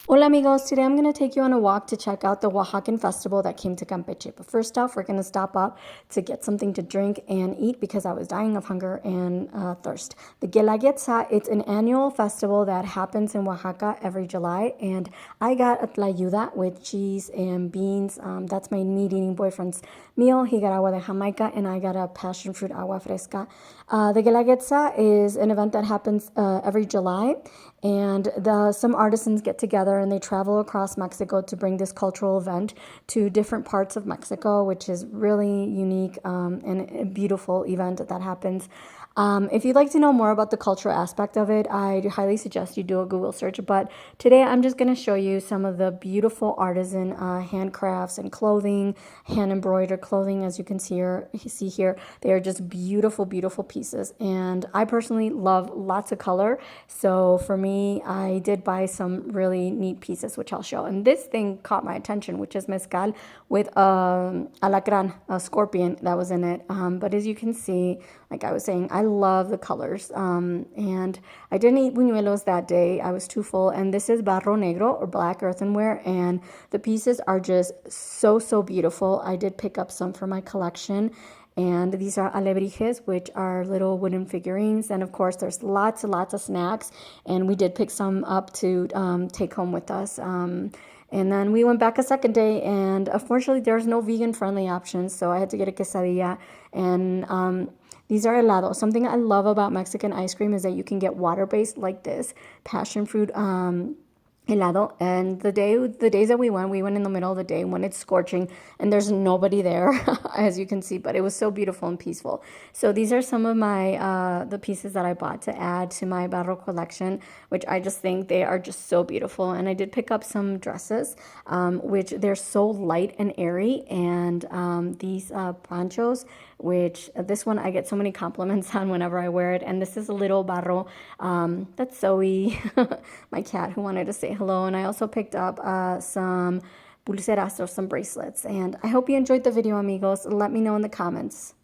Hola amigos, today I'm going to take you on a walk to check out the Oaxacan festival that came to Campeche. But first off, we're going to stop up to get something to drink and eat because I was dying of hunger and thirst. The Guelaguetza, it's an annual festival that happens in Oaxaca every July, and I got a tlayuda with cheese and beans. That's my meat-eating boyfriend's meal. He got agua de Jamaica, and I got a passion fruit agua fresca. The Guelaguetza is an event that happens every July, and some artisans get together and they travel across Mexico to bring this cultural event to different parts of Mexico, which is really unique and a beautiful event that happens. If you'd like to know more about the cultural aspect of it, I highly suggest you do a Google search. But today I'm just going to show you some of the beautiful artisan handcrafts and clothing, hand embroidered clothing, as you can see here. They are just beautiful, beautiful pieces. And I personally love lots of color. So for me, I did buy some really neat pieces, which I'll show. And this thing caught my attention, which is mezcal with alacran, a scorpion that was in it. But as you can see, like I was saying, I love the colors. And I didn't eat buñuelos that day. I was too full. And this is Barro Negro, or black earthenware. And the pieces are just so, so beautiful. I did pick up some for my collection. And these are alebrijes, which are little wooden figurines. And of course, there's lots and lots of snacks. And we did pick some up to take home with us. And then we went back a second day, and unfortunately, there's no vegan-friendly options, so I had to get a quesadilla. And these are helados. Something I love about Mexican ice cream is that you can get water-based like this, passion fruit helado. And the days that we went in the middle of the day when it's scorching and there's nobody there, as you can see, but it was so beautiful and peaceful. So these are some of my the pieces that I bought to add to my Barro collection, which I just think they are just so beautiful. And I did pick up some dresses, which they're so light and airy, and these ponchos, which this one I get so many compliments on whenever I wear it. And this is a little Barro. That's Zoe, my cat, who wanted to say hello. And I also picked up some pulseras, or some bracelets. And I hope you enjoyed the video, amigos. Let me know in the comments.